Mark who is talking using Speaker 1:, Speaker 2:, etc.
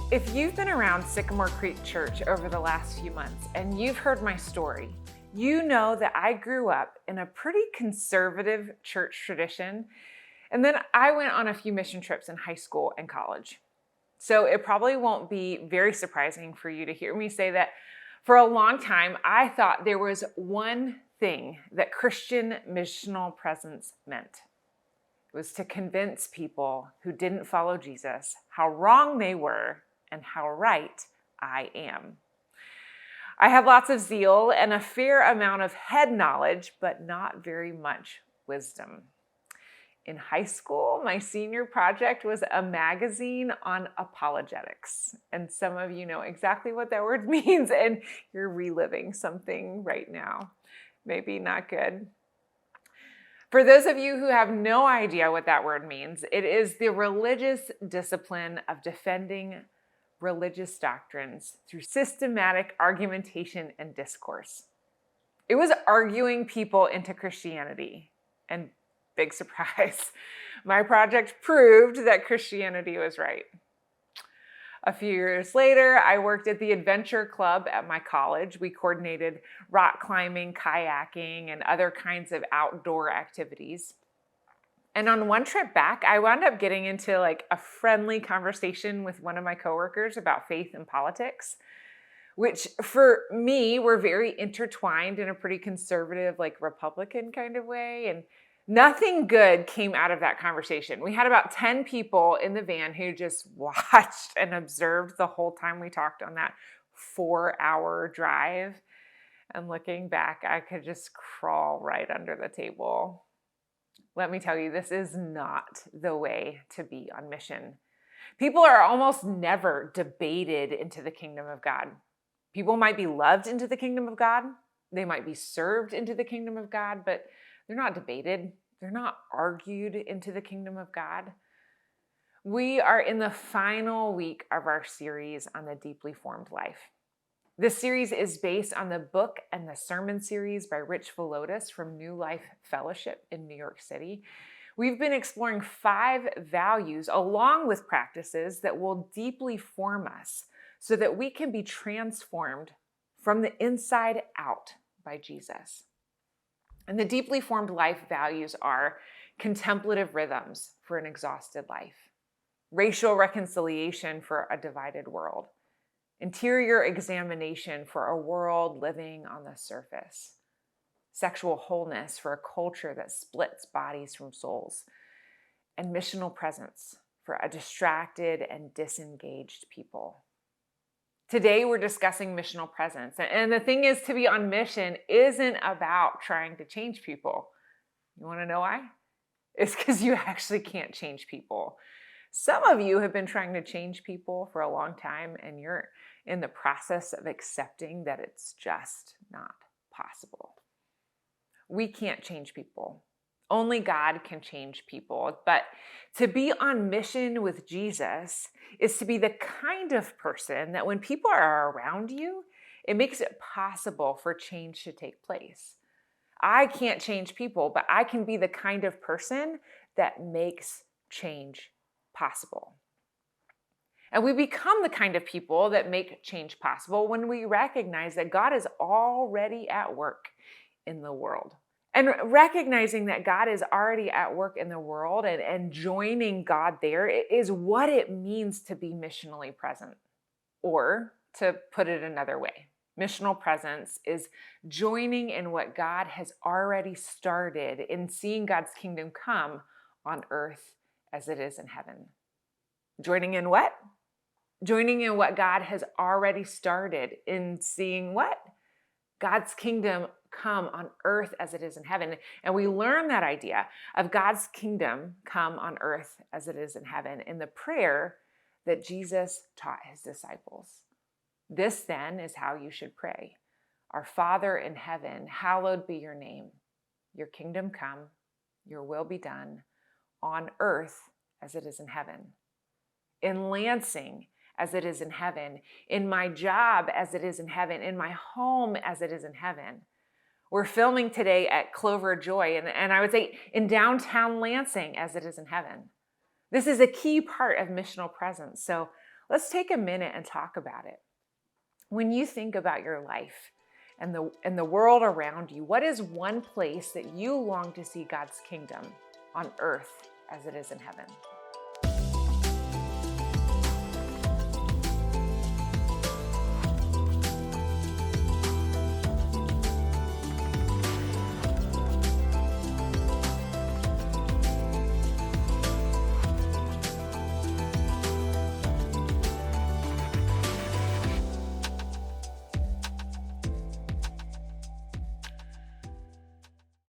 Speaker 1: If you've been around Sycamore Creek Church over the last few months and you've heard my story, you know that I grew up in a pretty conservative church tradition, and then I went on a few mission trips in high school and college. So it probably won't be very surprising for you to hear me say that for a long time, I thought there was one thing that Christian missional presence meant. It was to convince people who didn't follow Jesus how wrong they were and how right I am. I have lots of zeal and a fair amount of head knowledge, but not very much wisdom. In high school, my senior project was a magazine on apologetics. And some of you know exactly what that word means, and you're reliving something right now. Maybe not good. For those of you who have no idea what that word means, it is the religious discipline of defending religious doctrines through systematic argumentation and discourse. It was arguing people into Christianity. And big surprise, my project proved that Christianity was right. A few years later, I worked at the Adventure Club at my college. We coordinated rock climbing, kayaking, and other kinds of outdoor activities. And on one trip back, I wound up getting into a friendly conversation with one of my coworkers about faith and politics, which for me were very intertwined in a pretty conservative, Republican kind of way. And nothing good came out of that conversation. We had about 10 people in the van who just watched and observed the whole time we talked on that 4-hour drive. And looking back, I could just crawl right under the table. Let me tell you, this is not the way to be on mission. People are almost never debated into the kingdom of God. People might be loved into the kingdom of God. They might be served into the kingdom of God, but they're not debated. They're not argued into the kingdom of God. We are in the final week of our series on the deeply formed life. This series is based on the book and the sermon series by Rich Villodas from New Life Fellowship in New York City. We've been exploring 5 values along with practices that will deeply form us so that we can be transformed from the inside out by Jesus. And the deeply formed life values are contemplative rhythms for an exhausted life, racial reconciliation for a divided world, interior examination for a world living on the surface, sexual wholeness for a culture that splits bodies from souls, and missional presence for a distracted and disengaged people. Today, we're discussing missional presence. And the thing is, to be on mission isn't about trying to change people. You want to know why? It's because you actually can't change people. Some of you have been trying to change people for a long time, and you're in the process of accepting that it's just not possible. We can't change people. Only God can change people. But to be on mission with Jesus is to be the kind of person that when people are around you, it makes it possible for change to take place. I can't change people, but I can be the kind of person that makes change possible. And we become the kind of people that make change possible when we recognize that God is already at work in the world. And recognizing that God is already at work in the world and joining God there is what it means to be missionally present. Or to put it another way, missional presence is joining in what God has already started in seeing God's kingdom come on earth as it is in heaven. Joining in what? Joining in what God has already started in seeing what? God's kingdom come on earth as it is in heaven. And we learn that idea of God's kingdom come on earth as it is in heaven in the prayer that Jesus taught his disciples. This then is how you should pray. Our Father in heaven, hallowed be your name. Your kingdom come, your will be done on earth as it is in heaven. In Lansing, as it is in heaven, in my job as it is in heaven, in my home as it is in heaven. We're filming today at Clover Joy, and I would say in downtown Lansing as it is in heaven. This is a key part of missional presence. So Let's take a minute and talk about it. When you think about your life and the world around you, what is one place that you long to see God's kingdom on earth as it is in heaven?